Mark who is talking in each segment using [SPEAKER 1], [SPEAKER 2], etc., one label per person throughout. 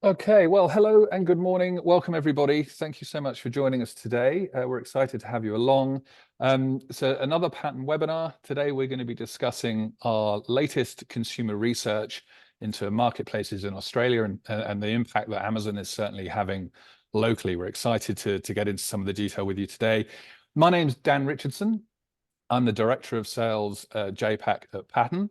[SPEAKER 1] Okay, well, hello and good morning. Welcome, everybody. Thank you so much for joining us today. We're excited to have you along. So another pattern webinar. Today, we're going to be discussing our latest consumer research into marketplaces in Australia and the impact that Amazon is certainly having locally. We're excited to get into some of the detail with you today. My name's Dan Richardson. I'm the Director of Sales JPAC at Pattern.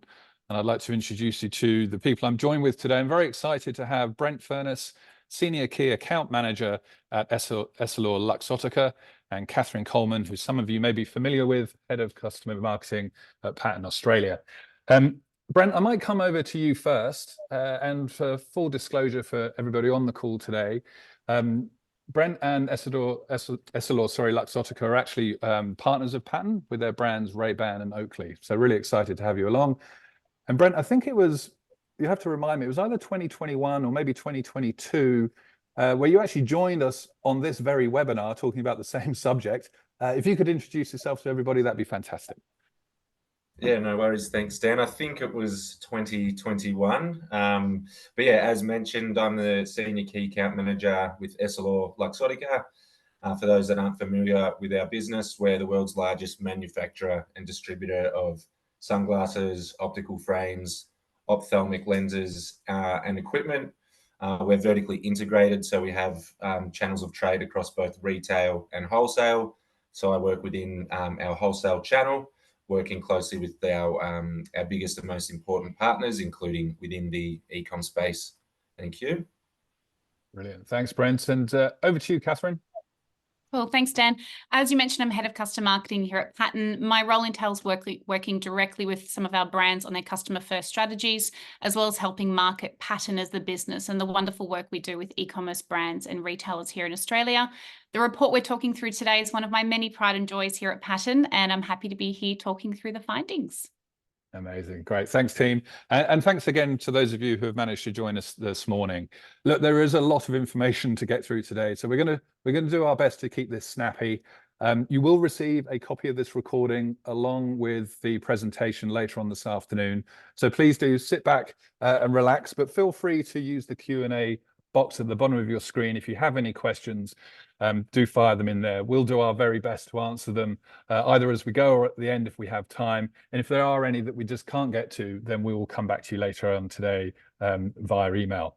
[SPEAKER 1] And I'd like to introduce you to the people I'm joined with today. I'm very excited to have Brent Furness, Senior Key Account Manager at EssilorLuxottica, and Catherine Coleman, who some of you may be familiar with, Head of Customer Marketing at Pattern Australia. Brent, I might come over to you first, and for full disclosure for everybody on the call today, Brent and Luxottica are actually partners of Pattern with their brands Ray-Ban and Oakley. So really excited to have you along. And Brent, I think it was, you have to remind me, it was either 2021 or maybe 2022, where you actually joined us on this very webinar talking about the same subject. If you could introduce yourself to everybody, that'd be fantastic.
[SPEAKER 2] Yeah, no worries. Thanks, Dan. I think it was 2021. But yeah, as mentioned, I'm the Senior Key Account Manager with EssilorLuxottica. For those that aren't familiar with our business, we're the world's largest manufacturer and distributor of sunglasses, optical frames, ophthalmic lenses, and equipment. We're vertically integrated, so we have channels of trade across both retail and wholesale. So I work within our wholesale channel, working closely with our biggest and most important partners, including within the e-com space. Thank you.
[SPEAKER 1] Brilliant. Thanks, Brent. And over to you, Catherine.
[SPEAKER 3] Well, thanks, Dan. As you mentioned, I'm Head of Customer Marketing here at Pattern. My role entails working directly with some of our brands on their customer-first strategies, as well as helping market Pattern as the business and the wonderful work we do with e-commerce brands and retailers here in Australia. The report we're talking through today is one of my many pride and joys here at Pattern, and I'm happy to be here talking through the findings.
[SPEAKER 1] Amazing. Great. Thanks, team. And thanks again to those of you who have managed to join us this morning. Look, there is a lot of information to get through today, so we're going to do our best to keep this snappy. You will receive a copy of this recording along with the presentation later on this afternoon. So please do sit back and relax, but feel free to use the Q&A box at the bottom of your screen. If you have any questions, do fire them in there. We'll do our very best to answer them either as we go or at the end if we have time. And if there are any that we just can't get to, then we will come back to you later on today via email.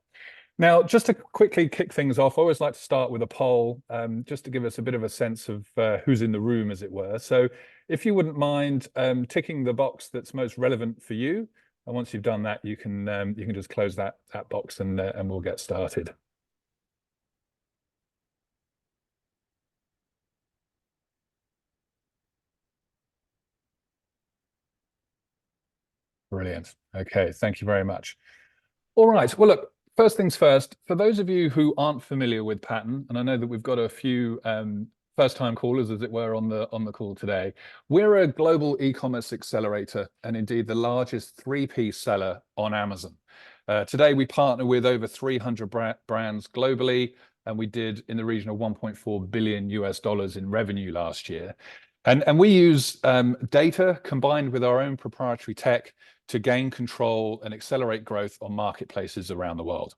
[SPEAKER 1] Now, just to quickly kick things off, I always like to start with a poll, just to give us a bit of a sense of who's in the room, as it were. So if you wouldn't mind ticking the box that's most relevant for you, and once you've done that, you can just close that box and we'll get started. Brilliant. Okay, thank you very much. All right. Well, look, first things first, for those of you who aren't familiar with Pattern, and I know that we've got a few first-time callers, as it were, on the call today, we're a global e-commerce accelerator and indeed the largest 3P seller on Amazon. Today, we partner with over 300 brands globally, and we did in the region of $1.4 billion in revenue last year. And we use data combined with our own proprietary tech to gain control and accelerate growth on marketplaces around the world.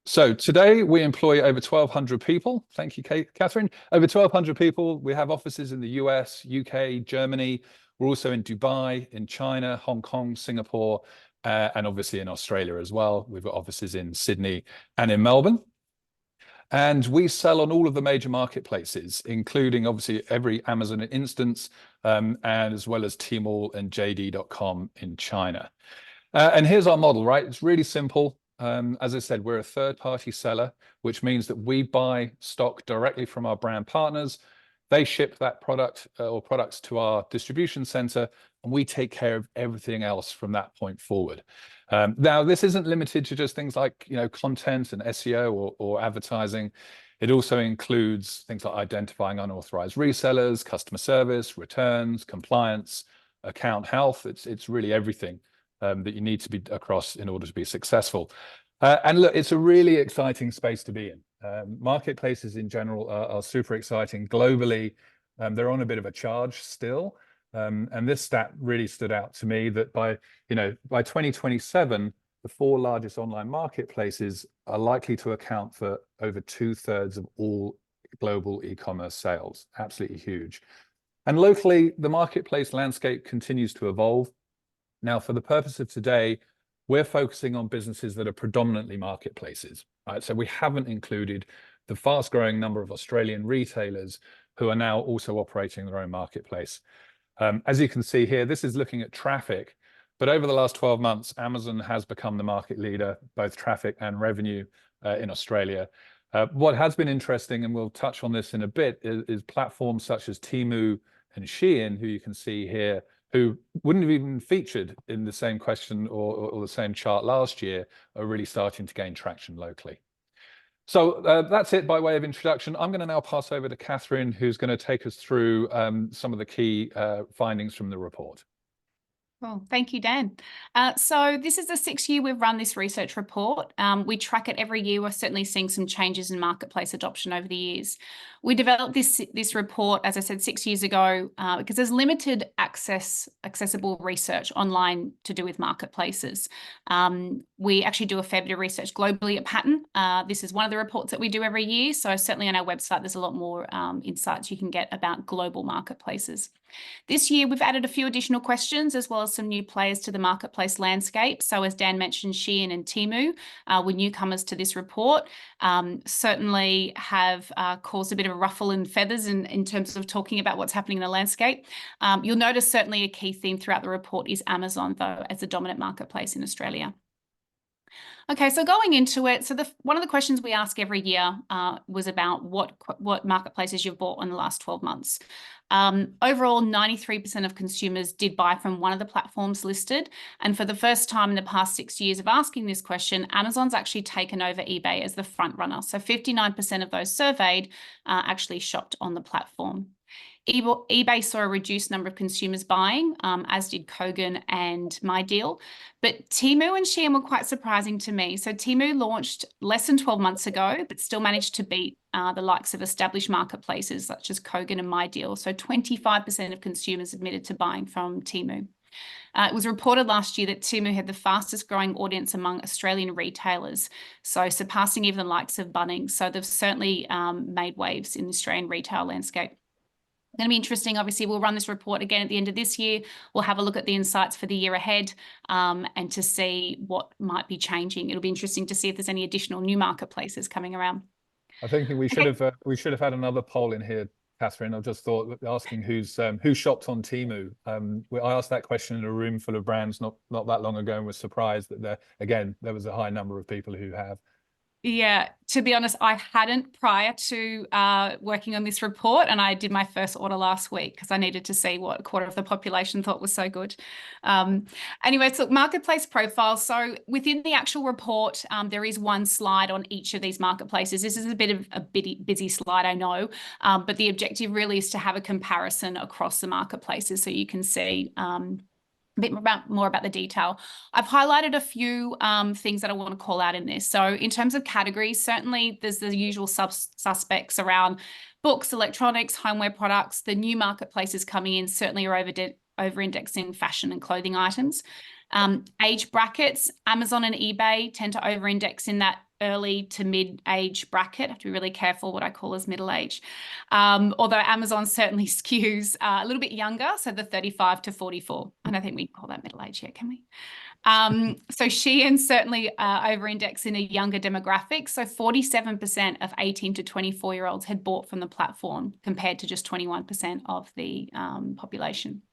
[SPEAKER 1] So today we employ over 1,200 people. Thank you, Catherine. Over 1,200 people. We have offices in the US, UK, Germany. We're also in Dubai, in China, Hong Kong, Singapore, and obviously in Australia as well. We've got offices in Sydney and in Melbourne. And we sell on all of the major marketplaces, including obviously every Amazon instance, and as well as Tmall and JD.com in China. And here's our model, right? It's really simple. As I said, we're a third-party seller, which means that we buy stock directly from our brand partners. They ship that product or products to our distribution center, and we take care of everything else from that point forward. Now, this isn't limited to just things like content and SEO or advertising. It also includes things like identifying unauthorized resellers, customer service, returns, compliance, account health. It's really everything that you need to be across in order to be successful. And look, it's a really exciting space to be in. Marketplaces in general are super exciting globally. They're on a bit of a charge still. And this stat really stood out to me that by 2027, the 4 largest online marketplaces are likely to account for over 2/3 of all global e-commerce sales. Absolutely huge. And locally, the marketplace landscape continues to evolve. Now, for the purpose of today, we're focusing on businesses that are predominantly marketplaces, right? So we haven't included the fast-growing number of Australian retailers who are now also operating their own marketplace. As you can see here, this is looking at traffic, but over the last 12 months, Amazon has become the market leader, both traffic and revenue in Australia. What has been interesting, and we'll touch on this in a bit, is platforms such as Temu and Shein, who you can see here, who wouldn't have even featured in the same question or the same chart last year, are really starting to gain traction locally. So that's it by way of introduction. I'm going to now pass over to Catherine, who's going to take us through some of the key findings from the report.
[SPEAKER 3] Well, thank you, Dan. So this is the 6th year we've run this research report. We track it every year. We're certainly seeing some changes in marketplace adoption over the years. We developed this report, as I said, 6 years ago, because there's limited accessible research online to do with marketplaces. We actually do a fair bit of research globally at Pattern. This is one of the reports that we do every year. So certainly on our website, there's a lot more insights you can get about global marketplaces. This year, we've added a few additional questions as well as some new players to the marketplace landscape. So as Dan mentioned, Shein and Temu were newcomers to this report, certainly have caused a bit of a ruffle in feathers in terms of talking about what's happening in the landscape. You'll notice certainly a key theme throughout the report is Amazon, though, as the dominant marketplace in Australia. Okay, so going into it, so one of the questions we ask every year was about what marketplaces you've bought in the last 12 months. Overall, 93% of consumers did buy from one of the platforms listed. And for the first time in the past 6 years of asking this question, Amazon's actually taken over eBay as the front runner. So 59% of those surveyed actually shopped on the platform. eBay saw a reduced number of consumers buying, as did Kogan and MyDeal. But Temu and Shein were quite surprising to me. So Temu launched less than 12 months ago, but still managed to beat the likes of established marketplaces such as Kogan and MyDeal. So 25% of consumers admitted to buying from Temu. It was reported last year that Temu had the fastest growing audience among Australian retailers, so surpassing even the likes of Bunnings. So they've certainly made waves in the Australian retail landscape. Going to be interesting. Obviously, we'll run this report again at the end of this year. We'll have a look at the insights for the year ahead and to see what might be changing. It'll be interesting to see if there's any additional new marketplaces coming around.
[SPEAKER 1] I think we should have had another poll in here, Catherine. I just thought asking who shopped on Temu. I asked that question in a room full of brands not that long ago and was surprised that there was a high number of people who have.
[SPEAKER 3] Yeah, to be honest, I hadn't prior to working on this report, and I did my first order last week because I needed to see what a quarter of the population thought was so good. Anyway, so marketplace profiles. So within the actual report, there is one slide on each of these marketplaces. This is a bit of a busy slide, I know, but the objective really is to have a comparison across the marketplaces so you can see a bit more about the detail. I've highlighted a few things that I want to call out in this. So in terms of categories, certainly there's the usual suspects around books, electronics, homeware products. The new marketplaces coming in certainly are over-indexing fashion and clothing items. Age brackets, Amazon and eBay tend to over-index in that early to mid-age bracket. I have to be really careful what I call as middle age. Although Amazon certainly skews a little bit younger, so the 35 to 44. I don't think we can call that middle age yet, can we? So Shein certainly over-index in a younger demographic. So 47% of 18 to 24-year-olds had bought from the platform compared to just 21% of the population.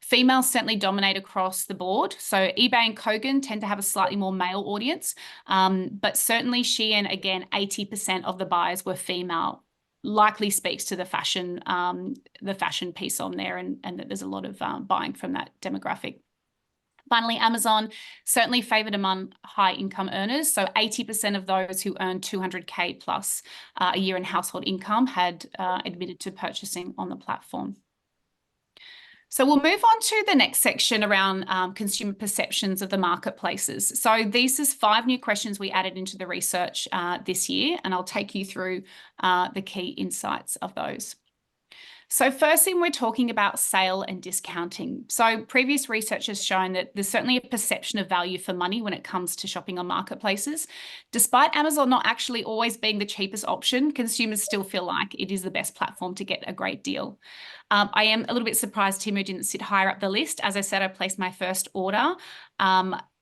[SPEAKER 3] Females certainly dominate across the board. So eBay and Kogan tend to have a slightly more male audience, but certainly Shein, again, 80% of the buyers were female. Likely speaks to the fashion piece on there, and that there's a lot of buying from that demographic. Finally, Amazon certainly favored among high income earners. So 80% of those who earn 200K plus a year in household income had admitted to purchasing on the platform. So we'll move on to the next section around consumer perceptions of the marketplaces. So these is 5 new questions we added into the research this year, and I'll take you through the key insights of those. So firstly, we're talking about sale and discounting. So previous research has shown that there's certainly a perception of value for money when it comes to shopping on marketplaces. Despite Amazon not actually always being the cheapest option, consumers still feel like it is the best platform to get a great deal. I am a little bit surprised Temu didn't sit higher up the list. As I said, I placed my first order.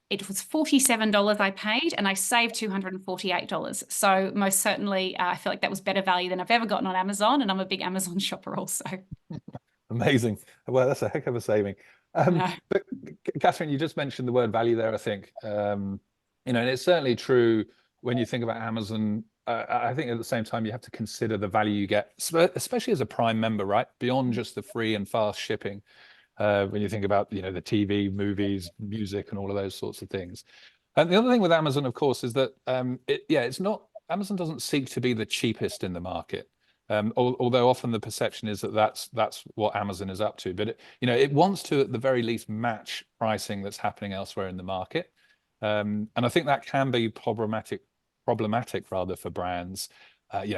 [SPEAKER 3] It was $47 I paid, and I saved $248. So most certainly, I feel like that was better value than I've ever gotten on Amazon, and I'm a big Amazon shopper also.
[SPEAKER 1] Amazing. Well, that's a heck of a saving. But Catherine, you just mentioned the word value there, I think. And it's certainly true when you think about Amazon. I think at the same time, you have to consider the value you get, especially as a Prime member, right? Beyond just the free and fast shipping. When you think about, the TV, movies, music, and all of those sorts of things. And the other thing with Amazon, of course, is that it's not, Amazon doesn't seek to be the cheapest in the market. Although often the perception is that that's what Amazon is up to, but it wants to at the very least match pricing that's happening elsewhere in the market, and I think that can be problematic rather for brands.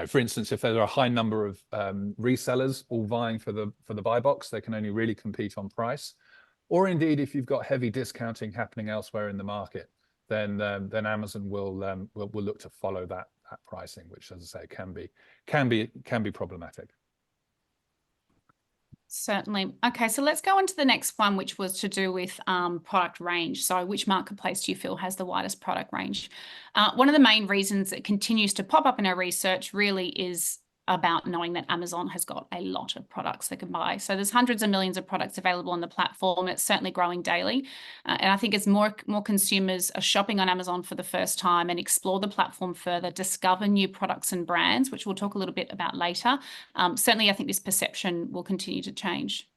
[SPEAKER 1] For instance, if there are a high number of resellers all vying for the buy box, they can only really compete on price. Or indeed, if you've got heavy discounting happening elsewhere in the market, then Amazon will look to follow that pricing, which, as I say, can be problematic.
[SPEAKER 3] Certainly. Okay, so let's go on to the next one, which was to do with product range. So which marketplace do you feel has the widest product range? One of the main reasons that continues to pop up in our research really is about knowing that Amazon has got a lot of products they can buy. So there's hundreds of millions of products available on the platform. It's certainly growing daily. And I think as more consumers are shopping on Amazon for the first time and explore the platform further, discover new products and brands, which we'll talk a little bit about later, certainly I think this perception will continue to change.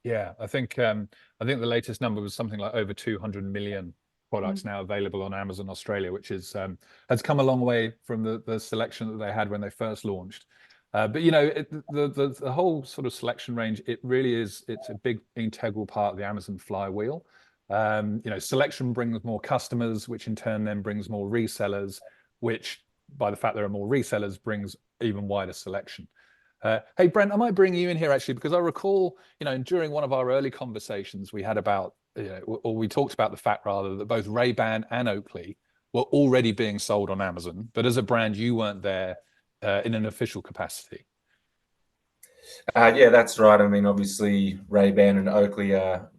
[SPEAKER 1] Yeah, I think the latest number was something like over 200 million products now available on Amazon Australia, which is has come a long way from the selection that they had when they first launched. But the whole sort of selection range, it's a big integral part of the Amazon flywheel. Selection brings more customers, which in turn then brings more resellers, which by the fact there are more resellers brings even wider selection. Hey, Brent, I might bring you in here actually, because I recall, during one of our early conversations we had about, or we talked about the fact rather that both Ray-Ban and Oakley were already being sold on Amazon, but as a brand, you weren't there in an official capacity.
[SPEAKER 2] Yeah, that's right. I mean, obviously Ray-Ban and Oakley are,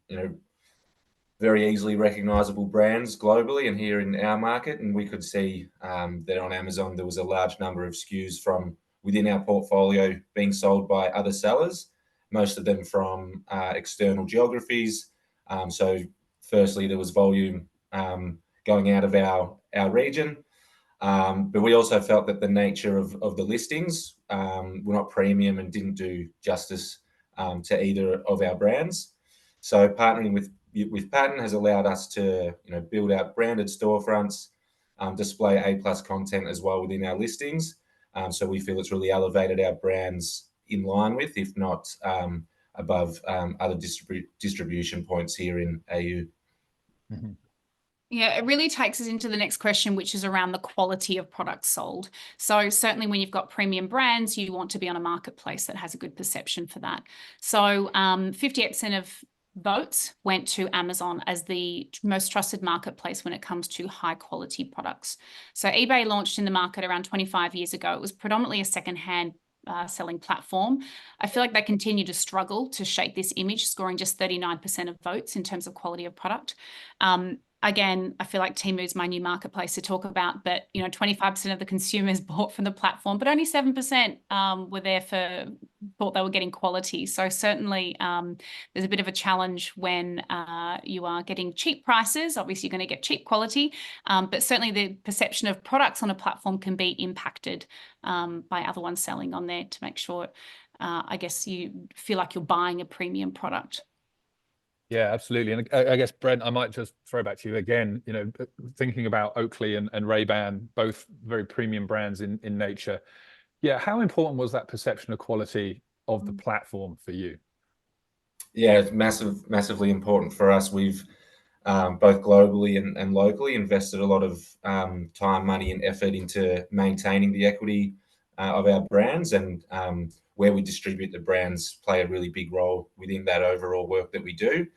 [SPEAKER 2] very easily recognizable brands globally and here in our market. And we could see that on Amazon, there was a large number of SKUs from within our portfolio being sold by other sellers, most of them from external geographies. So firstly, there was volume going out of our region. But we also felt that the nature of the listings were not premium and didn't do justice to either of our brands. So partnering with Pattern has allowed us to build out branded storefronts, display A+ content as well within our listings. So we feel it's really elevated our brands in line with, if not above, other distribution points here in AU.
[SPEAKER 1] Mm-hmm.
[SPEAKER 3] Yeah, it really takes us into the next question, which is around the quality of products sold. So certainly when you've got premium brands, you want to be on a marketplace that has a good perception for that. So 58% of votes went to Amazon as the most trusted marketplace when it comes to high quality products. So eBay launched in the market around 25 years ago. It was predominantly a secondhand selling platform. I feel like they continue to struggle to shake this image, scoring just 39% of votes in terms of quality of product. Again, I feel like Temu is my new marketplace to talk about, but 25% of the consumers bought from the platform, but only 7% were there thought they were getting quality. So certainly there's a bit of a challenge when you are getting cheap prices. Obviously, you're going to get cheap quality, but certainly the perception of products on a platform can be impacted by other ones selling on there to make sure, I guess, you feel like you're buying a premium product.
[SPEAKER 1] Yeah, absolutely. And I guess, Brent, I might just throw back to you again, thinking about Oakley and Ray-Ban, both very premium brands in nature. Yeah, how important was that perception of quality of the platform for you?
[SPEAKER 2] Yeah, it's massively important for us. We've both globally and locally invested a lot of time, money and effort into maintaining the equity of our brands, and where we distribute the brands play a really big role within that overall work that we do.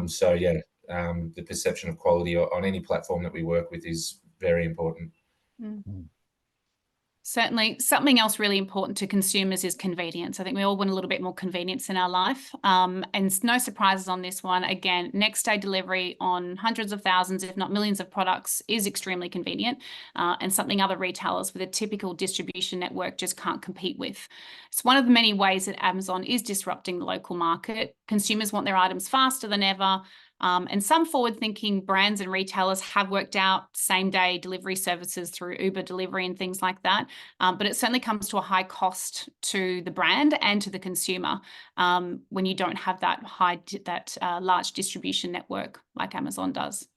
[SPEAKER 2] So yeah, the perception of quality on any platform that we work with is very important.
[SPEAKER 3] Certainly. Something else really important to consumers is convenience. I think we all want a little bit more convenience in our life. And no surprises on this one. Again, next day delivery on hundreds of thousands, if not millions of products is extremely convenient, and something other retailers with a typical distribution network just can't compete with. It's one of the many ways that Amazon is disrupting the local market. Consumers want their items faster than ever. And some forward-thinking brands and retailers have worked out same-day delivery services through Uber delivery and things like that. But it certainly comes to a high cost to the brand and to the consumer when you don't have that large distribution network like Amazon does.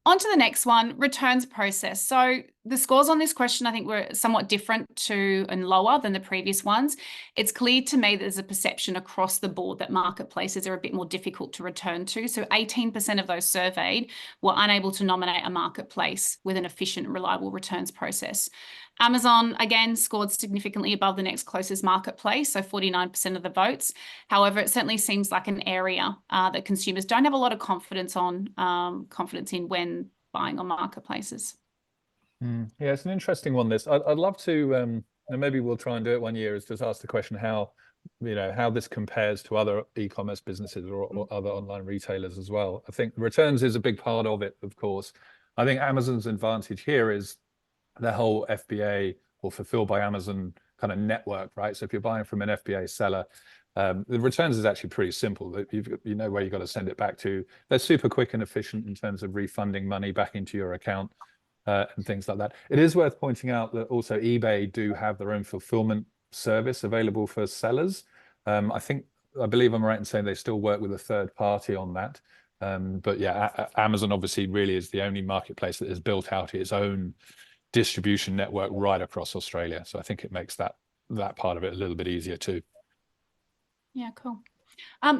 [SPEAKER 3] On to the next one, returns process. So the scores on this question, I think, were somewhat different to and lower than the previous ones. It's clear to me that there's a perception across the board that marketplaces are a bit more difficult to return to. So 18% of those surveyed were unable to nominate a marketplace with an efficient, reliable returns process. Amazon, again, scored significantly above the next closest marketplace, so 49% of the votes. However, it certainly seems like an area that consumers don't have a lot of confidence in when buying on marketplaces.
[SPEAKER 1] Yeah, it's an interesting one, this. I'd love to, and maybe we'll try and do it one year, is just ask the question how this compares to other e-commerce businesses or other online retailers as well. I think returns is a big part of it, of course. I think Amazon's advantage here is the whole FBA or Fulfilled by Amazon kind of network, right? So if you're buying from an FBA seller, the returns is actually pretty simple. You know where you got to send it back to. They're super quick and efficient in terms of refunding money back into your account and things like that. It is worth pointing out that also eBay do have their own fulfillment service available for sellers. I believe I'm right in saying they still work with a third party on that. But yeah, Amazon obviously really is the only marketplace that has built out its own distribution network right across Australia. So I think it makes that part of it a little bit easier too.
[SPEAKER 3] Yeah, cool.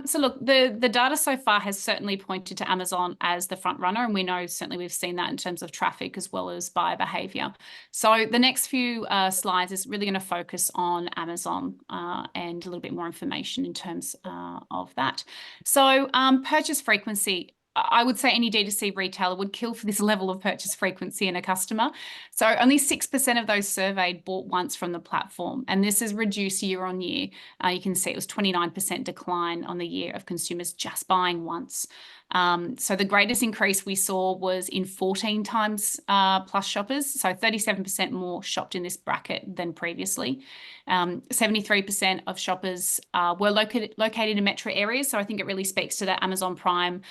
[SPEAKER 3] So look, the data so far has certainly pointed to Amazon as the front runner, and we know certainly we've seen that in terms of traffic as well as buyer behavior. So the next few slides is really going to focus on Amazon and a little bit more information in terms of that. So purchase frequency. I would say any D2C retailer would kill for this level of purchase frequency in a customer. So only 6% of those surveyed bought once from the platform, and this is reduced year on year. You can see it was 29% decline on the year of consumers just buying once. So the greatest increase we saw was in 14 times plus shoppers. So 37% more shopped in this bracket than previously. 73% of shoppers were located in metro areas. So I think it really speaks to that Amazon Prime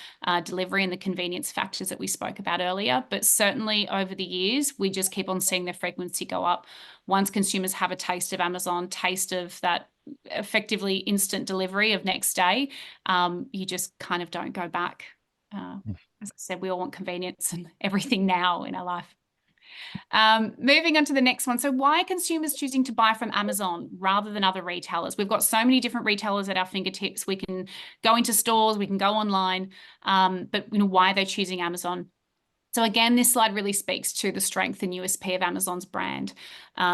[SPEAKER 3] delivery and the convenience factors that we spoke about earlier. But certainly over the years, we just keep on seeing the frequency go up. Once consumers have a taste of Amazon, taste of that effectively instant delivery of next day, you just kind of don't go back. As I said, we all want convenience and everything now in our life. Moving on to the next one. So why are consumers choosing to buy from Amazon rather than other retailers? We've got so many different retailers at our fingertips. We can go into stores, we can go online, but why are they choosing Amazon? So again, this slide really speaks to the strength and USP of Amazon's brand.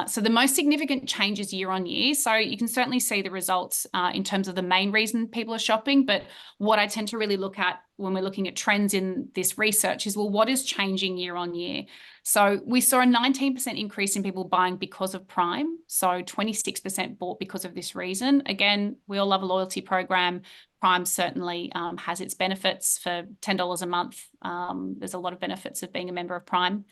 [SPEAKER 3] So the most significant changes year on year. So you can certainly see the results in terms of the main reason people are shopping. But what I tend to really look at when we're looking at trends in this research is, well, what is changing year on year? So we saw a 19% increase in people buying because of Prime. So 26% bought because of this reason. Again, we all love a loyalty program. Prime certainly has its benefits. For $10 a month, there's a lot of benefits of being a member of Prime.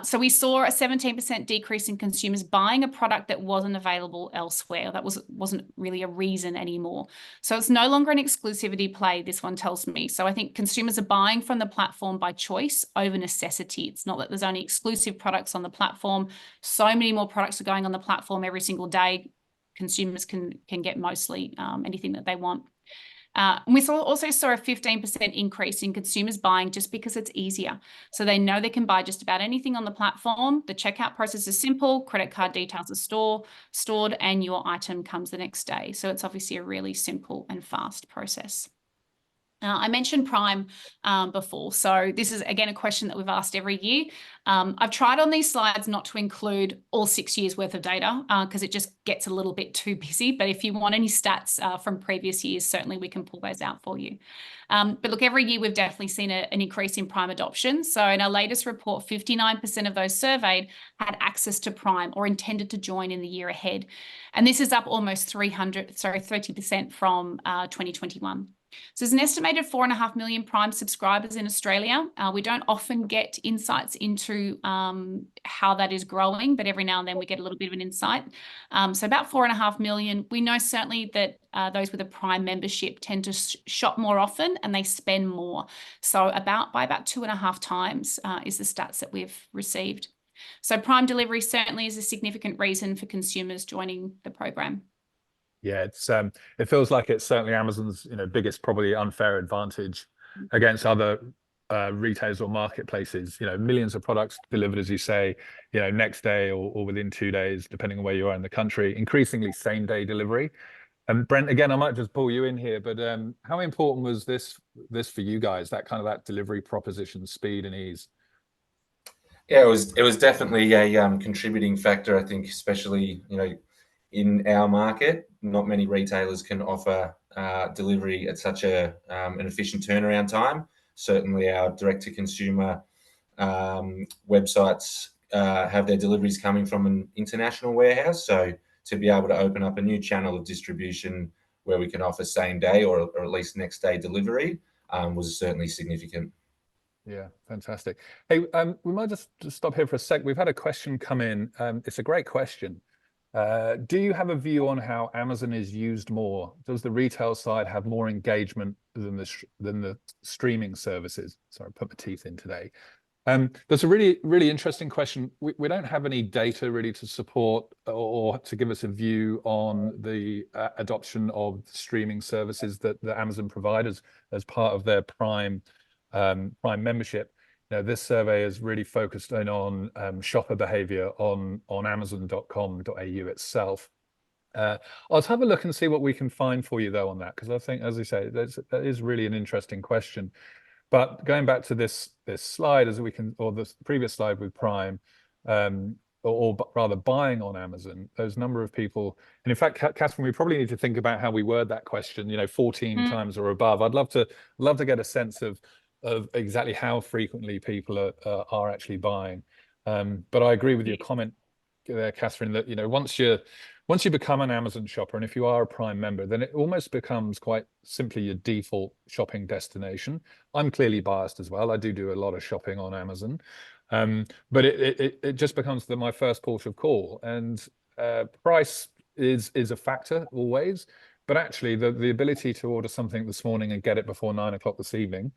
[SPEAKER 3] So we saw a 17% decrease in consumers buying a product that wasn't available elsewhere. That wasn't really a reason anymore. So it's no longer an exclusivity play, this one tells me. So I think consumers are buying from the platform by choice over necessity. It's not that there's only exclusive products on the platform. So many more products are going on the platform every single day. Consumers can get mostly anything that they want. We also saw a 15% increase in consumers buying just because it's easier. So they know they can buy just about anything on the platform. The checkout process is simple. Credit card details are stored and your item comes the next day. So it's obviously a really simple and fast process. I mentioned Prime before, so this is again a question that we've asked every year. I've tried on these slides not to include all 6 years worth of data because it just gets a little bit too busy, but if you want any stats from previous years, certainly we can pull those out for you. But look, every year we've definitely seen an increase in Prime adoption. So in our latest report, 59% of those surveyed had access to Prime or intended to join in the year ahead. And this is up almost 30% from 2021. So there's an estimated 4.5 million Prime subscribers in Australia. We don't often get insights into how that is growing, but every now and then we get a little bit of an insight. So about 4.5 million. We know certainly that those with a Prime membership tend to shop more often and they spend more. So by about 2.5 times is the stats that we've received. So Prime delivery certainly is a significant reason for consumers joining the program.
[SPEAKER 1] Yeah, it feels like it's certainly Amazon's biggest probably unfair advantage against other retailers or marketplaces. Millions of products delivered, as you say, next day or within 2 days, depending on where you are in the country. Increasingly same-day delivery. And Brent, again, I might just pull you in here, but how important was this for you guys? That delivery proposition, speed and ease.
[SPEAKER 2] Yeah, it was definitely a contributing factor. I think, especially in our market, not many retailers can offer delivery at such an efficient turnaround time. Certainly our direct-to-consumer websites have their deliveries coming from an international warehouse. So to be able to open up a new channel of distribution where we can offer same day or at least next day delivery was certainly significant.
[SPEAKER 1] Yeah, fantastic. Hey, we might just stop here for a sec. We've had a question come in. It's a great question. Do you have a view on how Amazon is used more? Does the retail side have more engagement than the streaming services? Sorry, I put my teeth in today. That's a really, really interesting question. We don't have any data really to support or to give us a view on the adoption of streaming services that Amazon provides as part of their Prime membership. This survey is really focused on shopper behavior on Amazon.com.au itself. I'll have a look and see what we can find for you though on that, because I think, as I say, that is really an interesting question. But going back to this slide, or the previous slide with Prime, or rather buying on Amazon, those number of people, and in fact, Catherine, we probably need to think about how we word that question. 14 times or above. I'd love to get a sense of exactly how frequently people are actually buying. But I agree with your comment there, Catherine, that once you become an Amazon shopper, and if you are a Prime member, then it almost becomes quite simply your default shopping destination. I'm clearly biased as well. I do a lot of shopping on Amazon, but it just becomes my first port of call. And price is a factor always, but actually the ability to order something this morning and get it before 9 o'clock this evening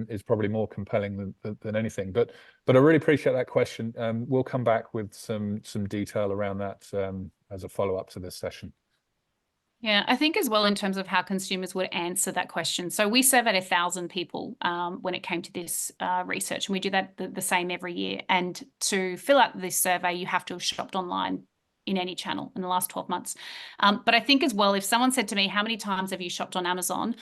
[SPEAKER 1] is probably more compelling than anything. But I really appreciate that question. We'll come back with some detail around that as a follow-up to this session.
[SPEAKER 3] Yeah, I think as well in terms of how consumers would answer that question. So we surveyed 1,000 people when it came to this research, and we do that the same every year. And to fill out this survey, you have to have shopped online in any channel in the last 12 months. But I think as well, if someone said to me, how many times have you shopped on Amazon?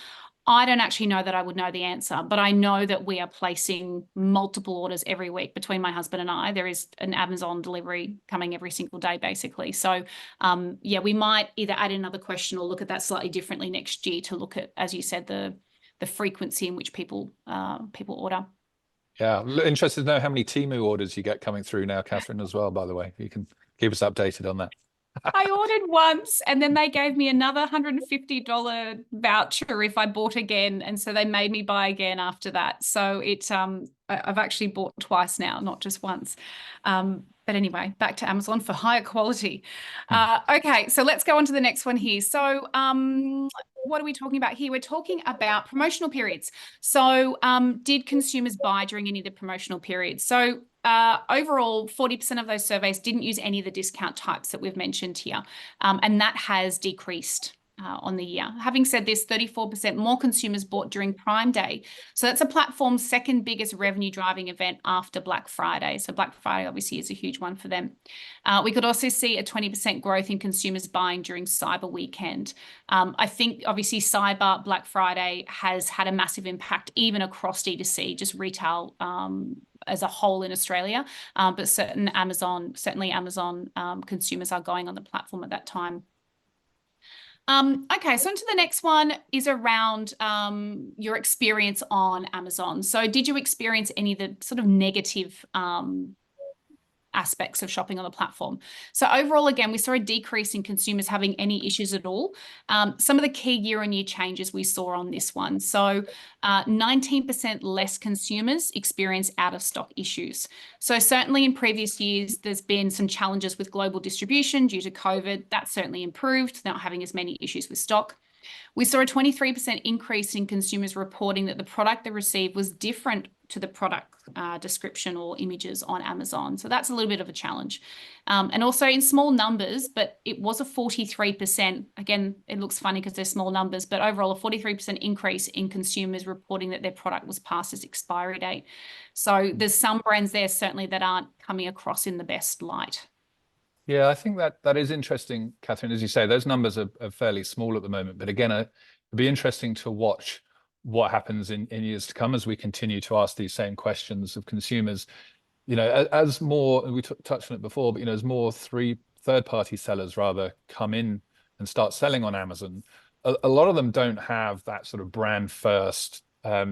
[SPEAKER 3] I don't actually know that I would know the answer, but I know that we are placing multiple orders every week between my husband and I. There is an Amazon delivery coming every single day, basically. So yeah, we might either add another question or look at that slightly differently next year to look at, as you said, the frequency in which people order.
[SPEAKER 1] Yeah, interested to know how many Temu orders you get coming through now, Catherine, as well, by the way. You can keep us updated on that.
[SPEAKER 3] I ordered once and then they gave me another $150 voucher if I bought again. And so they made me buy again after that. So I've actually bought twice now, not just once. But anyway, back to Amazon for higher quality. Okay, so let's go on to the next one here. So what are we talking about here? We're talking about promotional periods. So did consumers buy during any of the promotional periods? So overall, 40% of those surveys didn't use any of the discount types that we've mentioned here. And that has decreased on the year. Having said this, 34% more consumers bought during Prime Day. So that's a platform's second biggest revenue driving event after Black Friday. So Black Friday obviously is a huge one for them. We could also see a 20% growth in consumers buying during Cyber Weekend. I think obviously Cyber Black Friday has had a massive impact even across D2C, just retail as a whole in Australia, but certainly Amazon consumers are going on the platform at that time. Okay, so into the next one is around your experience on Amazon. So did you experience any of the sort of negative aspects of shopping on the platform? So overall, again, we saw a decrease in consumers having any issues at all. Some of the key year-on-year changes we saw on this one. So 19% less consumers experience out-of-stock issues. So certainly in previous years, there's been some challenges with global distribution due to COVID. That's certainly improved, not having as many issues with stock. We saw a 23% increase in consumers reporting that the product they received was different to the product description or images on Amazon. So that's a little bit of a challenge. And also in small numbers, but it was a 43%. Again, it looks funny because they're small numbers, but overall a 43% increase in consumers reporting that their product was past its expiry date. So there's some brands there certainly that aren't coming across in the best light.
[SPEAKER 1] Yeah, I think that is interesting, Catherine. As you say, those numbers are fairly small at the moment, but again, it'd be interesting to watch what happens in years to come as we continue to ask these same questions of consumers. You know, as more, we touched on it before, but you know, as more third-party sellers rather come in and start selling on Amazon, a lot of them don't have that sort of brand first, I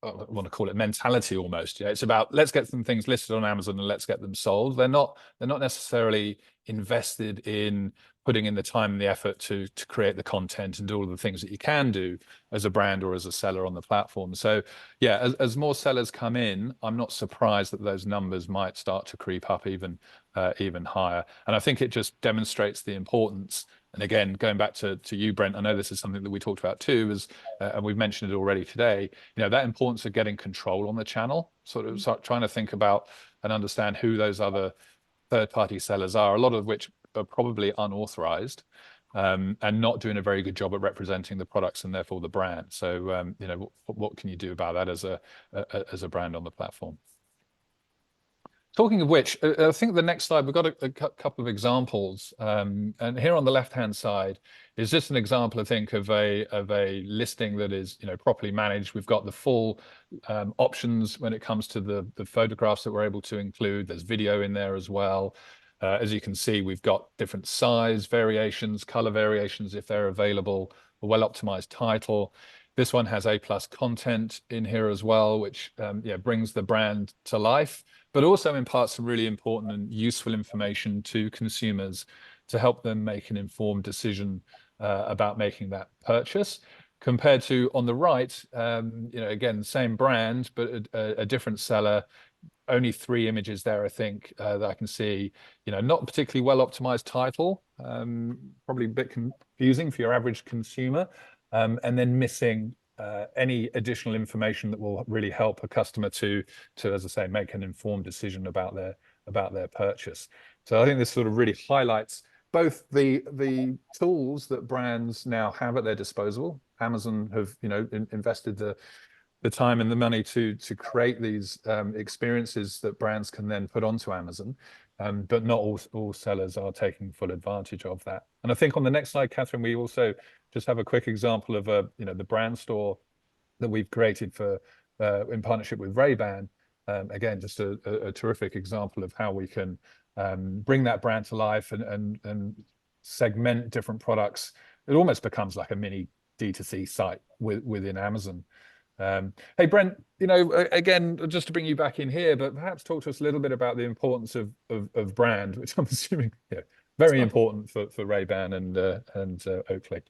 [SPEAKER 1] want to call it mentality almost. Yeah, it's about let's get some things listed on Amazon and let's get them sold. They're not necessarily invested in putting in the time and the effort to create the content and do all of the things that you can do as a brand or as a seller on the platform. So yeah, as more sellers come in, I'm not surprised that those numbers might start to creep up even higher. And I think it just demonstrates the importance. And again, going back to you, Brent, I know this is something that we talked about too, and we've mentioned it already today, you know, that importance of getting control on the channel, sort of start trying to think about and understand who those other third-party sellers are, a lot of which are probably unauthorized and not doing a very good job at representing the products and therefore the brand. So, you know, what can you do about that as a brand on the platform? Talking of which, I think the next slide, we've got a couple of examples. And here on the left-hand side is just an example, I think, of a listing that is, you know, properly managed. We've got the full options when it comes to the photographs that we're able to include. There's video in there as well. As you can see, we've got different size variations, color variations if they're available, a well-optimized title. This one has A+ content in here as well, which yeah, brings the brand to life, but also imparts some really important and useful information to consumers to help them make an informed decision about making that purchase. Compared to on the right, you know, again, same brand, but a different seller. Only 3 images there, I think, that I can see. You know, not particularly well optimized title, probably a bit confusing for your average consumer, and then missing any additional information that will really help a customer to, as I say, make an informed decision about their purchase. So I think this sort of really highlights both the tools that brands now have at their disposal. Amazon have, you know, invested the time and the money to create these experiences that brands can then put onto Amazon, but not all sellers are taking full advantage of that. And I think on the next slide, Catherine, we also just have a quick example of you know, the brand store that we've created for in partnership with Ray-Ban. Again, just a terrific example of how we can bring that brand to life and segment different products. It almost becomes like a mini D2C site within Amazon. Hey, Brent, you know, again, just to bring you back in here, but perhaps talk to us a little bit about the importance of brand, which I'm assuming, yeah, very important for Ray-Ban and Oakley.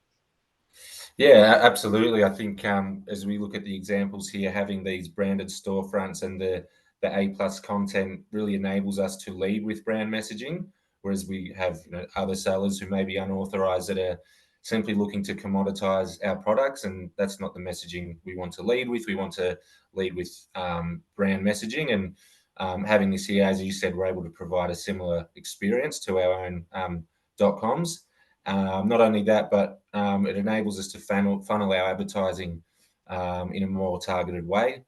[SPEAKER 2] Yeah, absolutely. I think as we look at the examples here, having these branded storefronts and the A+ content really enables us to lead with brand messaging, whereas we have, you know, other sellers who may be unauthorized that are simply looking to commoditize our products, and that's not the messaging we want to lead with. We want to lead with brand messaging, and having this here, as you said, we're able to provide a similar experience to our own .coms. Not only that, but it enables us to funnel our advertising in a more targeted way.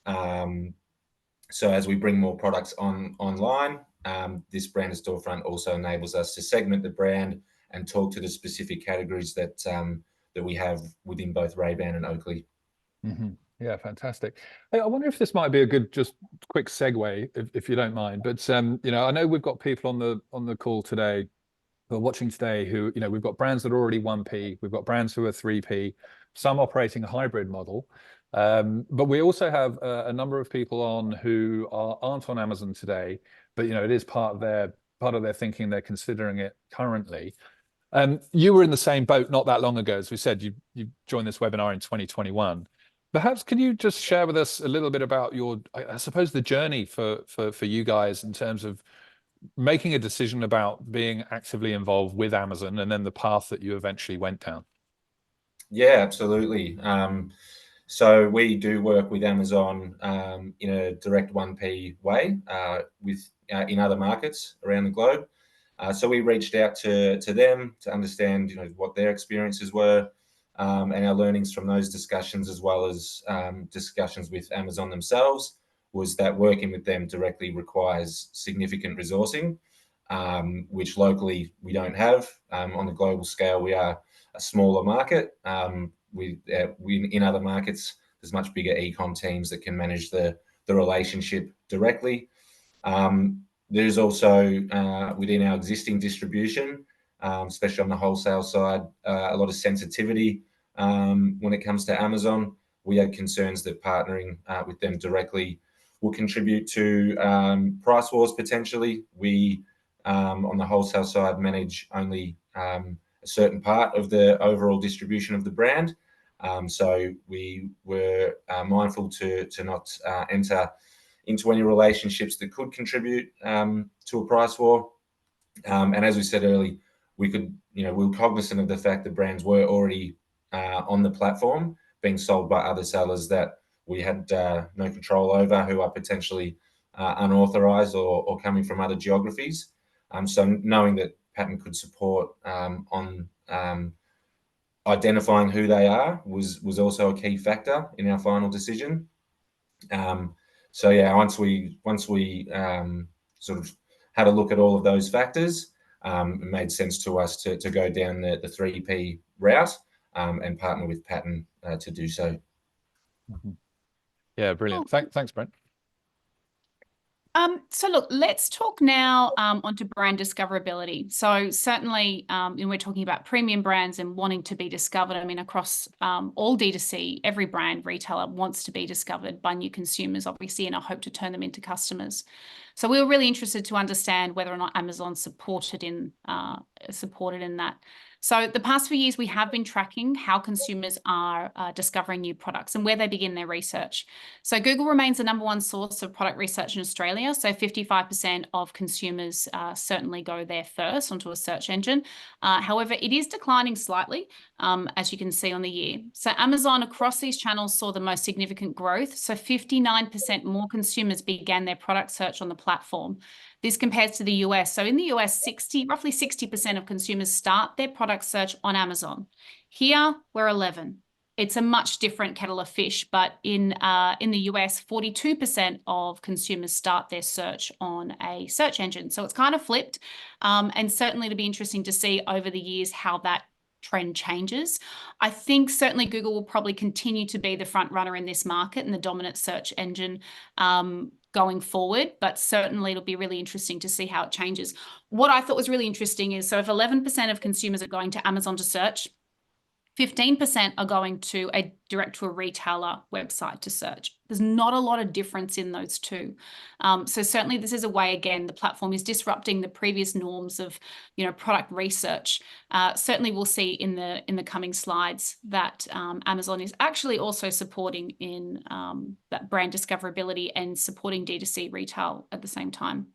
[SPEAKER 2] So as we bring more products online, this branded storefront also enables us to segment the brand and talk to the specific categories that that we have within both Ray-Ban and Oakley.
[SPEAKER 1] Yeah, fantastic. Hey, I wonder if this might be a good, just quick segue, if you don't mind. But you know, I know we've got people on the call today, who are watching today, who, you know, we've got brands that are already 1P, we've got brands who are 3P, some operating a hybrid model. But we also have a number of people on who aren't on Amazon today, but you know, it is part of their thinking. They're considering it currently. You were in the same boat not that long ago, as we said. You joined this webinar in 2021. Perhaps can you just share with us a little bit about your, I suppose, the journey for you guys in terms of making a decision about being actively involved with Amazon, and then the path that you eventually went down?
[SPEAKER 2] Yeah, absolutely. So we do work with Amazon in a direct 1P way in other markets around the globe. So we reached out to them to understand, you know, what their experiences were, and our learnings from those discussions, as well as discussions with Amazon themselves, was that working with them directly requires significant resourcing, which locally we don't have. On the global scale, we are a smaller market. We in other markets, there's much bigger e-com teams that can manage the relationship directly. There's also within our existing distribution, especially on the wholesale side, a lot of sensitivity when it comes to Amazon. We had concerns that partnering with them directly will contribute to price wars potentially. We on the wholesale side manage only a certain part of the overall distribution of the brand. So we were mindful to not enter into any relationships that could contribute to a price war. And as we said earlier, we were cognizant of the fact that brands were already on the platform being sold by other sellers that we had no control over, who are potentially unauthorized or coming from other geographies. So knowing that Pattern could support on identifying who they are was also a key factor in our final decision. So yeah, once we sort of had a look at all of those factors, it made sense to us to go down the 3P route and partner with Pattern to do so.
[SPEAKER 1] Yeah, brilliant. Thanks, Brent.
[SPEAKER 3] So look, let's talk now onto brand discoverability. So certainly, when we're talking about premium brands and wanting to be discovered, I mean, across all D2C, every brand retailer wants to be discovered by new consumers, obviously, and I hope to turn them into customers. So we were really interested to understand whether or not Amazon supported in that. So the past few years, we have been tracking how consumers are discovering new products and where they begin their research. So Google remains the #1 source of product research in Australia. So 55% of consumers certainly go there first onto a search engine. However, it is declining slightly, as you can see on the year. So Amazon across these channels saw the most significant growth. So 59% more consumers began their product search on the platform. This compares to the US. So in the US, roughly 60% of consumers start their product search on Amazon. Here, we're 11. It's a much different kettle of fish, but in the US, 42% of consumers start their search on a search engine. So it's kind of flipped, and certainly it'll be interesting to see over the years how that trend changes. I think certainly Google will probably continue to be the front runner in this market and the dominant search engine going forward, but certainly it'll be really interesting to see how it changes. What I thought was really interesting is, so if 11% of consumers are going to Amazon to search, 15% are going to direct to a retailer website to search. There's not a lot of difference in those two. So certainly this is a way, again, the platform is disrupting the previous norms of, product research. Certainly we'll see in the coming slides that Amazon is actually also supporting in that brand discoverability and supporting D2C retail at the same time.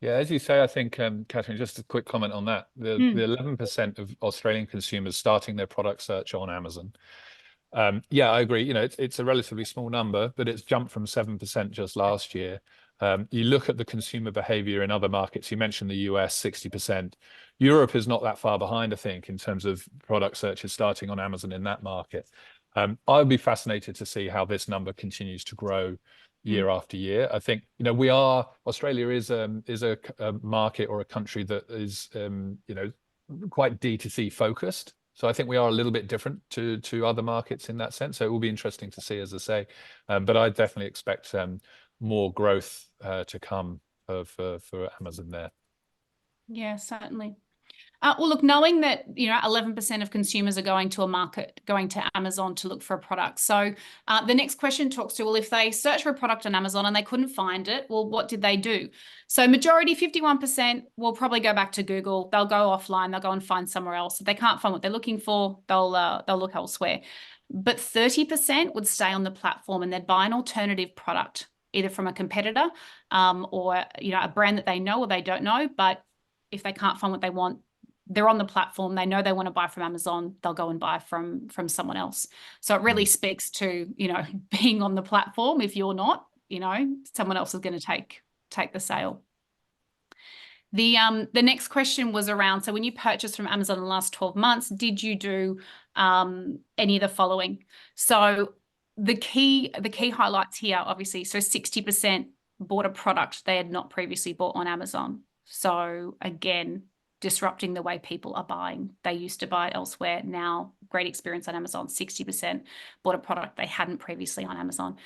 [SPEAKER 1] Yeah, as you say, I think, Catherine, just a quick comment on that. The 11% of Australian consumers starting their product search on Amazon. Yeah, I agree. It's a relatively small number, but it's jumped from 7% just last year. You look at the consumer behavior in other markets. You mentioned the US, 60%. Europe is not that far behind, I think, in terms of product searches starting on Amazon in that market. I would be fascinated to see how this number continues to grow year after year. I think, Australia is a market or a country that is, quite D2C focused. So I think we are a little bit different to other markets in that sense. So it will be interesting to see, as I say. But I definitely expect more growth to come for Amazon there.
[SPEAKER 3] Yeah, certainly. Well, look, knowing that 11% of consumers are going to Amazon to look for a product. So the next question talks to, well, if they search for a product on Amazon and they couldn't find it, well, what did they do? So majority, 51%, will probably go back to Google. They'll go offline. They'll go and find somewhere else. If they can't find what they're looking for, they'll look elsewhere. But 30% would stay on the platform and they'd buy an alternative product, either from a competitor or a brand that they know or they don't know. But if they can't find what they want, they're on the platform. They know they want to buy from Amazon. They'll go and buy from someone else. So it really speaks to, being on the platform. If you're not, someone else is going to take the sale. The next question was around, so when you purchased from Amazon in the last 12 months, did you do any of the following? So the key highlights here, obviously, so 60% bought a product they had not previously bought on Amazon. So again, disrupting the way people are buying. They used to buy it elsewhere. Now, great experience on Amazon. 60% bought a product they hadn't previously on Amazon.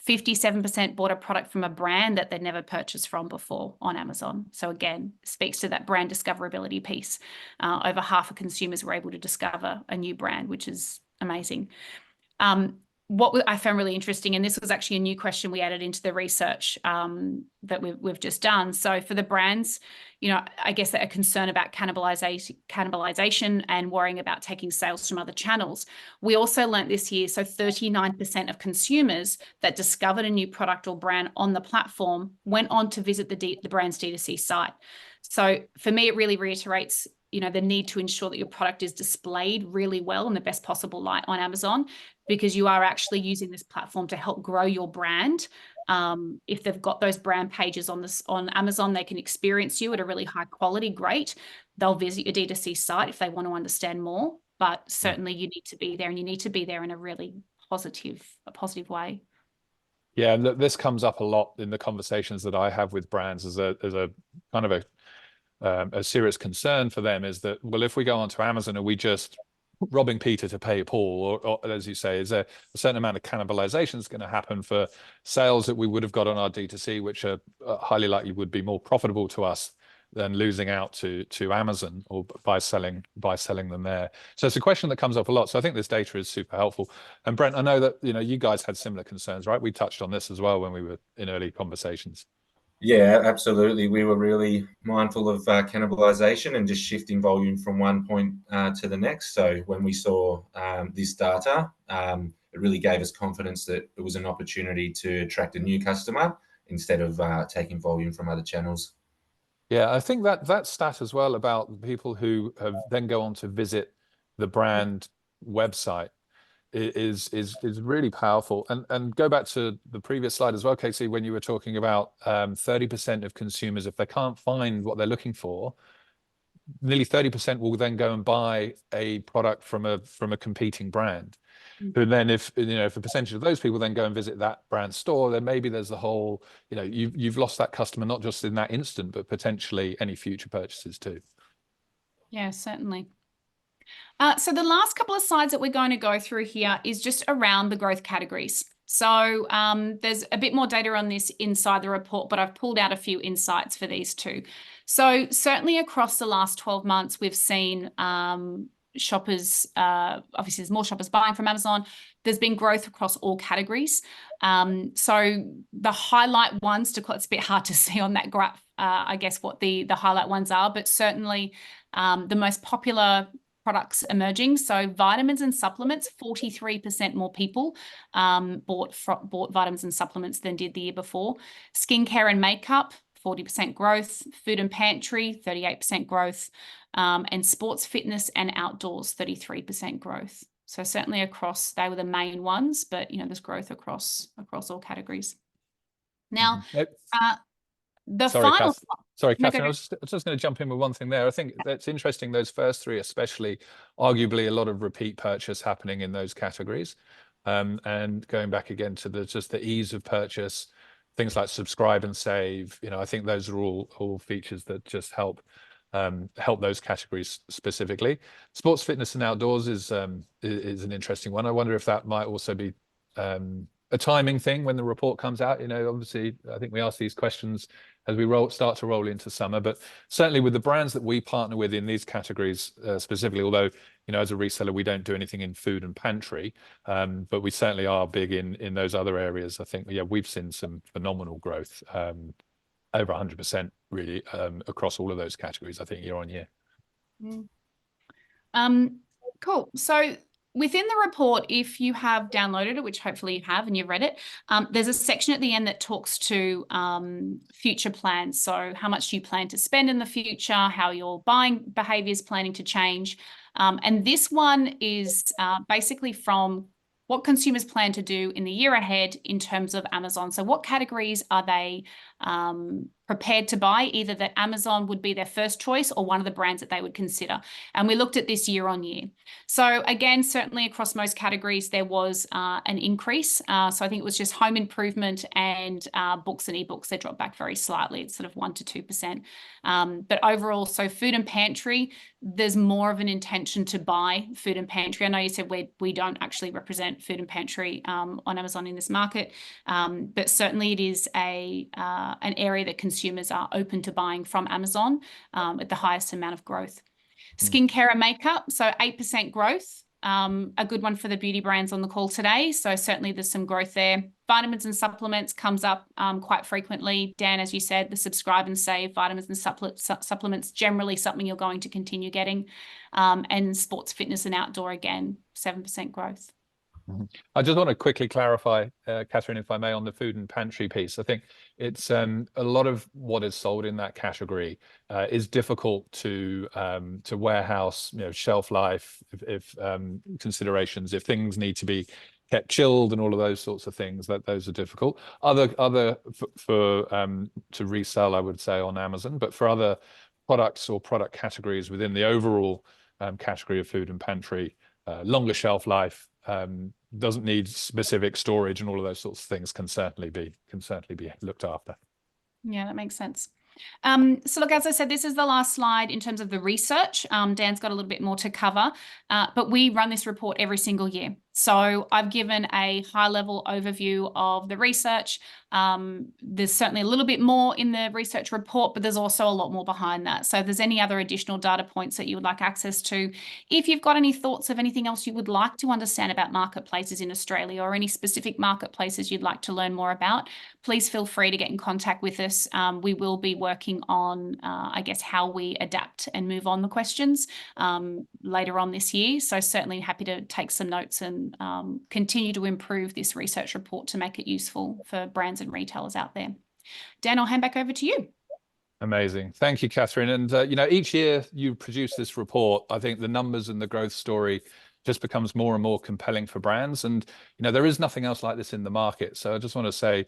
[SPEAKER 3] 57% bought a product from a brand that they'd never purchased from before on Amazon. So again, speaks to that brand discoverability piece. Over half of consumers were able to discover a new brand, which is amazing. What I found really interesting, and this was actually a new question we added into the research that we've just done. So for the brands, I guess that are concerned about cannibalization and worrying about taking sales from other channels. We also learned this year, so 39% of consumers that discovered a new product or brand on the platform went on to visit the brand's D2C site. So for me, it really reiterates the need to ensure that your product is displayed really well in the best possible light on Amazon, because you are actually using this platform to help grow your brand. If they've got those brand pages on Amazon, they can experience you at a really high quality. Great. They'll visit your D2C site if they want to understand more, but certainly you need to be there, and you need to be there in a really positive way.
[SPEAKER 1] Yeah, and this comes up a lot in the conversations that I have with brands as a kind of a serious concern for them, is that, well, if we go onto Amazon, are we just robbing Peter to pay Paul? Or as you say, is there a certain amount of cannibalization that's going to happen for sales that we would have got on our D2C, which are highly likely would be more profitable to us than losing out to Amazon or by selling them there? So it's a question that comes up a lot. So I think this data is super helpful. And Brent, I know that you guys had similar concerns, right? We touched on this as well when we were in early conversations.
[SPEAKER 2] Yeah, absolutely. We were really mindful of cannibalization and just shifting volume from one point to the next. So when we saw this data, it really gave us confidence that it was an opportunity to attract a new customer instead of taking volume from other channels.
[SPEAKER 1] Yeah, I think that stat as well about people who have then go on to visit the brand website is really powerful. And go back to the previous slide as well, Casey, when you were talking about 30% of consumers, if they can't find what they're looking for, nearly 30% will then go and buy a product from a competing brand. But then if a percentage of those people then go and visit that brand store, then maybe there's the whole, you've lost that customer, not just in that instant, but potentially any future purchases too. Yeah,
[SPEAKER 3] certainly. So the last couple of slides that we're going to go through here is just around the growth categories. So there's a bit more data on this inside the report, but I've pulled out a few insights for these two. So certainly across the last 12 months, we've seen shoppers, obviously there's more shoppers buying from Amazon. There's been growth across all categories. So the highlight ones, it's a bit hard to see on that graph, I guess, what the highlight ones are, but certainly the most popular products emerging. So vitamins and supplements, 43% more people bought vitamins and supplements than did the year before. Skincare and makeup, 40% growth. Food and pantry, 38% growth. And sports, fitness and outdoors, 33% growth. So certainly they were the main ones, but there's growth across all categories. Now, The
[SPEAKER 1] Sorry,
[SPEAKER 3] final.
[SPEAKER 1] Sorry,
[SPEAKER 3] No,
[SPEAKER 1] Catherine,
[SPEAKER 3] go
[SPEAKER 1] I was just going to jump in with one thing there. I think that's interesting, those first three, especially, arguably a lot of repeat purchase happening in those categories. And going back again to just the ease of purchase, things like subscribe and save, I think those are all features that just help those categories specifically. Sports, fitness, and outdoors is an interesting one. I wonder if that might also be a timing thing when the report comes out. Obviously, I think we ask these questions as we start to roll into summer, but certainly with the brands that we partner with in these categories specifically, although as a reseller we don't do anything in food and pantry, but we certainly are big in those other areas. I think we've seen some phenomenal growth, over 100% really, across all of those categories, I think, year on year.
[SPEAKER 3] Cool. So within the report, if you have downloaded it, which hopefully you have and you've read it, there's a section at the end that talks to future plans. So how much do you plan to spend in the future, how your buying behavior is planning to change. And this one is basically from what consumers plan to do in the year ahead in terms of Amazon. So what categories are they prepared to buy, either that Amazon would be their first choice or one of the brands that they would consider. And we looked at this year on year. So again, certainly across most categories, there was an increase. So I think it was just home improvement and books and ebooks. They dropped back very slightly. It's sort of 1 to 2%. But overall, so food and pantry, there's more of an intention to buy food and pantry. I know you said we don't actually represent food and pantry on Amazon in this market, but certainly it is an area that consumers are open to buying from Amazon at the highest amount of growth. Skincare and makeup, so 8% growth, a good one for the beauty brands on the call today. So certainly there's some growth there. Vitamins and supplements comes up quite frequently. Dan, as you said, the subscribe and save vitamins and supplements, generally something you're going to continue getting. And sports, fitness and outdoor, again, 7% growth.
[SPEAKER 1] I just want to quickly clarify, Catherine, if I may, on the food and pantry piece. I think it's a lot of what is sold in that category is difficult to warehouse, shelf life, if considerations, if things need to be kept chilled and all of those sorts of things, those are difficult. To resell, I would say, on Amazon, but for other products or product categories within the overall category of food and pantry, longer shelf life, doesn't need specific storage, and all of those sorts of things can certainly be looked after.
[SPEAKER 3] Yeah, that makes sense. So look, as I said, this is the last slide in terms of the research. Dan's got a little bit more to cover, but we run this report every single year. So I've given a high-level overview of the research. There's certainly a little bit more in the research report, but there's also a lot more behind that. So if there's any other additional data points that you would like access to, if you've got any thoughts of anything else you would like to understand about marketplaces in Australia, or any specific marketplaces you'd like to learn more about, please feel free to get in contact with us. We will be working on, I guess, how we adapt and move on the questions later on this year. So certainly happy to take some notes and continue to improve this research report to make it useful for brands and retailers out there. Dan, I'll hand back over to you.
[SPEAKER 1] Amazing. Thank you, Catherine. And, each year you produce this report, I think the numbers and the growth story just becomes more and more compelling for brands. And, there is nothing else like this in the market. So I just want to say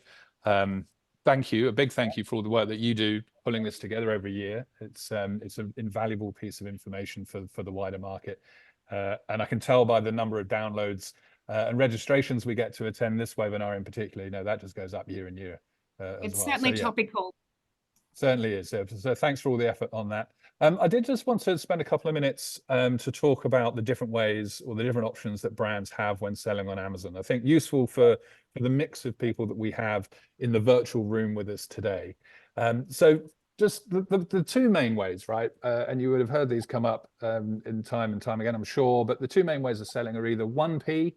[SPEAKER 1] thank you, a big thank you for all the work that you do pulling this together every year. It's an invaluable piece of information for the wider market. And I can tell by the number of downloads and registrations we get to attend this webinar in particular, that just goes up year and year
[SPEAKER 3] It's
[SPEAKER 1] as well.
[SPEAKER 3] certainly topical.
[SPEAKER 1] Certainly is. So thanks for all the effort on that. I did just want to spend a couple of minutes to talk about the different ways or the different options that brands have when selling on Amazon. I think useful for the mix of people that we have in the virtual room with us today. So just the two main ways, right? And you would have heard these come up in time and time again, I'm sure, but the two main ways of selling are either 1P,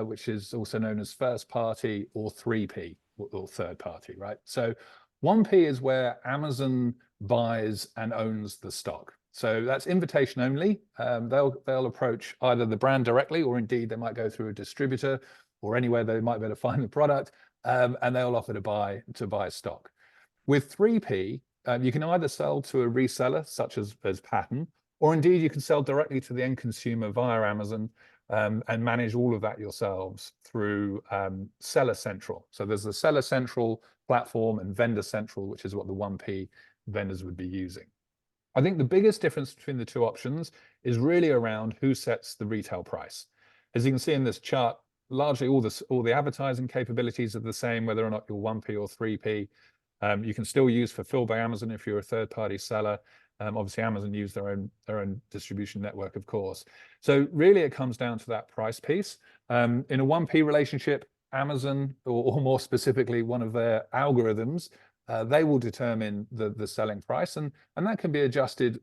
[SPEAKER 1] which is also known as first party, or 3P, or third party, right? So 1P is where Amazon buys and owns the stock. So that's invitation only. They'll approach either the brand directly, or indeed they might go through a distributor or anywhere they might be able to find the product, and they'll offer to buy stock. With 3P, you can either sell to a reseller such as Pattern, or indeed you can sell directly to the end consumer via Amazon and manage all of that yourselves through Seller Central. So there's the Seller Central Platform and Vendor Central, which is what the 1P vendors would be using. I think the biggest difference between the two options is really around who sets the retail price. As you can see in this chart, largely all the advertising capabilities are the same, whether or not you're 1P or 3P. You can still use Fulfilled by Amazon if you're a third-party seller. Obviously, Amazon use their own distribution network, of course. So really, it comes down to that price piece. In a 1P relationship, Amazon, or more specifically, one of their algorithms, they will determine the selling price, and that can be adjusted,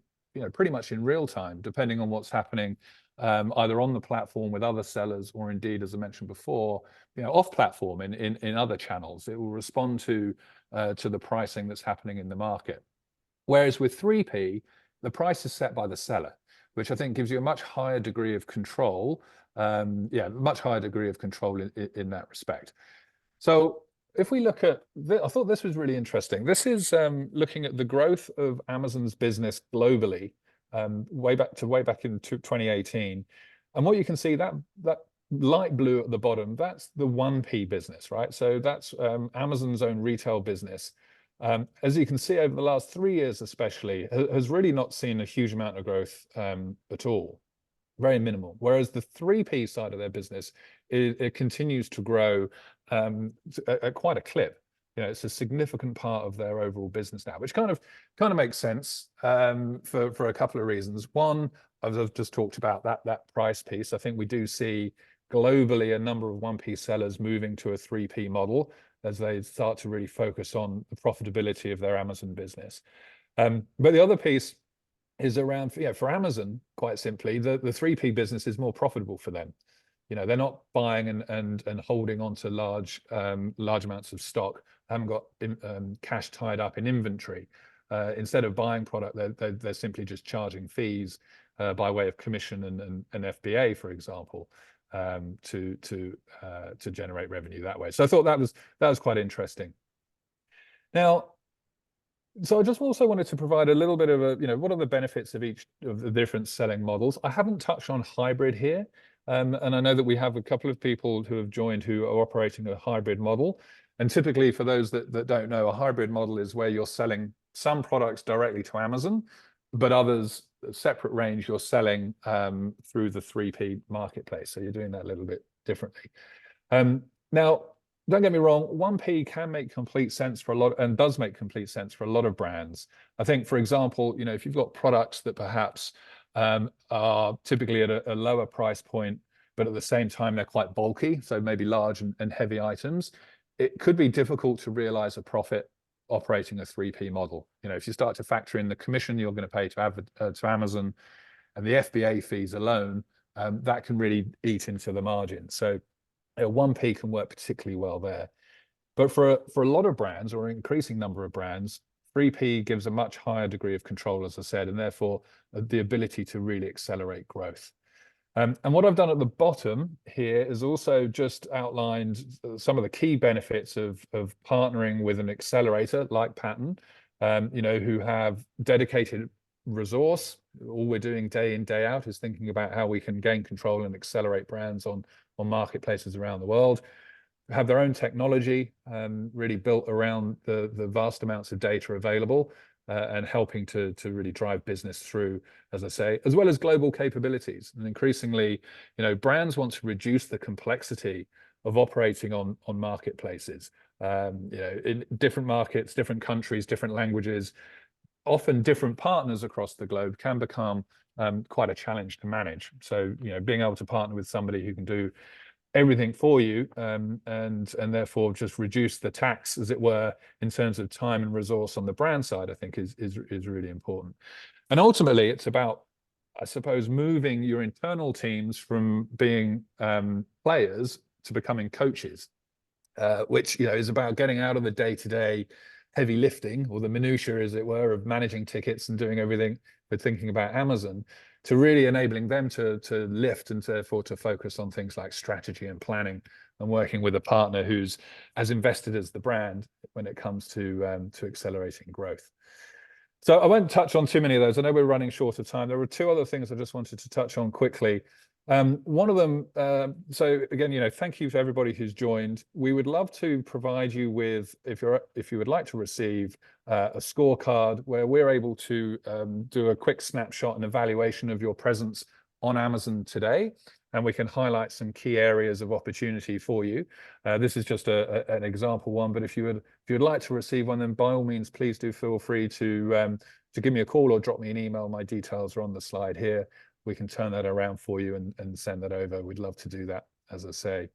[SPEAKER 1] pretty much in real time, depending on what's happening either on the platform with other sellers, or indeed, as I mentioned before, off platform in other channels. It will respond to the pricing that's happening in the market. Whereas with 3P, the price is set by the seller, which I think gives you a much higher degree of control. Much higher degree of control in that respect. So if we look at, I thought this was really interesting. This is looking at the growth of Amazon's business globally, way back in 2018. And what you can see, that light blue at the bottom, that's the 1P business, right? So that's Amazon's own retail business. As you can see, over the last 3 years especially, has really not seen a huge amount of growth at all. Very minimal. Whereas the 3P side of their business, it continues to grow at quite a clip. It's a significant part of their overall business now, which kind of makes sense for a couple of reasons. One, as I've just talked about, that price piece. I think we do see globally a number of 1P sellers moving to a 3P model as they start to really focus on the profitability of their Amazon business. But the other piece is around, for Amazon, quite simply, the 3P business is more profitable for them. They're not buying and holding on to large amounts of stock, haven't got cash tied up in inventory. Instead of buying product, they're simply just charging fees by way of commission and FBA, for example, to generate revenue that way. So I thought that was quite interesting. Now, so I just also wanted to provide a little bit of what are the benefits of each of the different selling models. I haven't touched on hybrid here. And I know that we have a couple of people who have joined who are operating a hybrid model. And typically, for those that don't know, a hybrid model is where you're selling some products directly to Amazon, but others, a separate range, you're selling through the 3P marketplace. So you're doing that a little bit differently. Now, don't get me wrong, 1P can make complete sense for a lot, and does make complete sense for a lot of brands. I think, for example, if you've got products that perhaps are typically at a lower price point, but at the same time they're quite bulky, so maybe large and heavy items, it could be difficult to realize a profit operating a 3P model. If you start to factor in the commission you're going to pay to Amazon and the FBA fees alone, that can really eat into the margin. So 1P can work particularly well there. But for a lot of brands, or an increasing number of brands, 3P gives a much higher degree of control, as I said, and therefore the ability to really accelerate growth. And what I've done at the bottom here is also just outlined some of the key benefits of partnering with an accelerator like Pattern, who have dedicated resource. All we're doing day in, day out is thinking about how we can gain control and accelerate brands on marketplaces around the world. Have their own technology really built around the vast amounts of data available and helping to really drive business through, as I say, as well as global capabilities. And increasingly, brands want to reduce the complexity of operating on marketplaces. In different markets, different countries, different languages, often different partners across the globe can become quite a challenge to manage. So, being able to partner with somebody who can do everything for you and therefore just reduce the tax, as it were, in terms of time and resource on the brand side, I think is really important. And ultimately, it's about, I suppose, moving your internal teams from being players to becoming coaches, which is about getting out of the day-to-day heavy lifting, or the minutiae, as it were, of managing tickets and doing everything, but thinking about Amazon, to really enabling them to lift and therefore to focus on things like strategy and planning, and working with a partner who's as invested as the brand when it comes to accelerating growth. So I won't touch on too many of those. I know we're running short of time. There were two other things I just wanted to touch on quickly. One of them, so again, thank you to everybody who's joined. We would love to provide you with, if you would like to receive a scorecard where we're able to do a quick snapshot and evaluation of your presence on Amazon today, and we can highlight some key areas of opportunity for you. This is just an example one, but if you would like to receive one, then by all means, please do feel free to give me a call or drop me an email. My details are on the slide here. We can turn that around for you and send that over. We'd love to do that, as I say.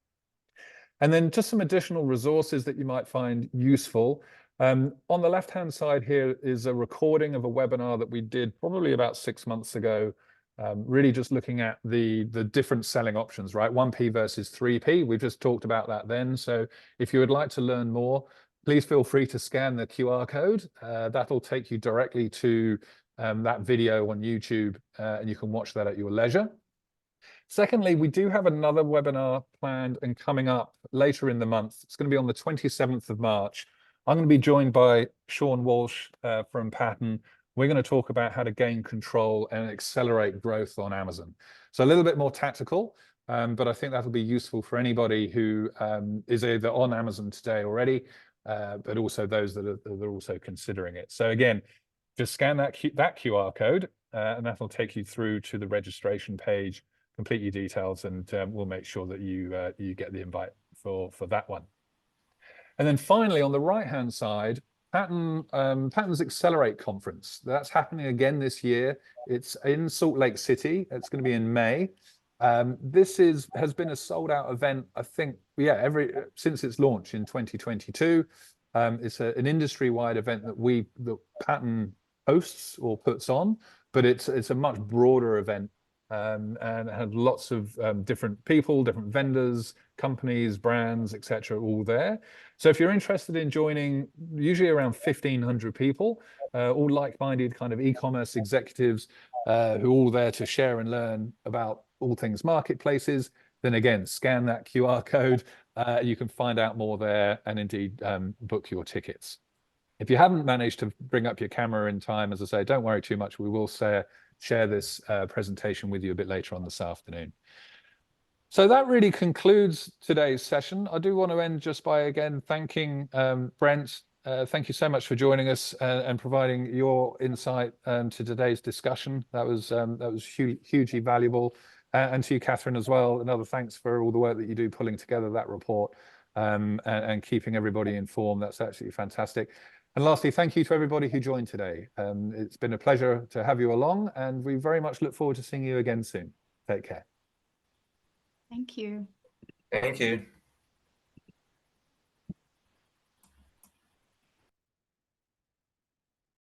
[SPEAKER 1] And then just some additional resources that you might find useful. On the left-hand side here is a recording of a webinar that we did probably about 6 months ago, really just looking at the different selling options, right? 1P versus 3P. We've just talked about that then. So if you would like to learn more, please feel free to scan the QR code. That'll take you directly to that video on YouTube, and you can watch that at your leisure. Secondly, we do have another webinar planned and coming up later in the month. It's going to be on the 27th of March. I'm going to be joined by Sean Walsh from Pattern. We're going to talk about how to gain control and accelerate growth on Amazon. So a little bit more tactical, but I think that'll be useful for anybody who is either on Amazon today already, but also those that are also considering it. So again, just scan that QR code, and that'll take you through to the registration page, complete your details, and we'll make sure that you get the invite for that one. And then finally, on the right-hand side, Pattern's Accelerate Conference. That's happening again this year. It's in Salt Lake City. It's going to be in May. This has been a sold-out event, I think, since its launch in 2022. It's an industry-wide event that Pattern hosts or puts on, but it's a much broader event, and has lots of different people, different vendors, companies, brands, etc., all there. So if you're interested in joining, usually around 1,500 people, all like-minded kind of e-commerce executives who are all there to share and learn about all things marketplaces, then again, scan that QR code. You can find out more there and indeed book your tickets. If you haven't managed to bring up your camera in time, as I say, don't worry too much. We will share this presentation with you a bit later on this afternoon. So that really concludes today's session. I do want to end just by, again, thanking Brent. Thank you so much for joining us and providing your insight to today's discussion. That was hugely valuable. And to you, Catherine, as well. Another thanks for all the work that you do pulling together that report and keeping everybody informed. That's absolutely fantastic. And lastly, thank you to everybody who joined today. It's been a pleasure to have you along, and we very much look forward to seeing you again soon. Take care.
[SPEAKER 3] Thank you.
[SPEAKER 2] Thank you.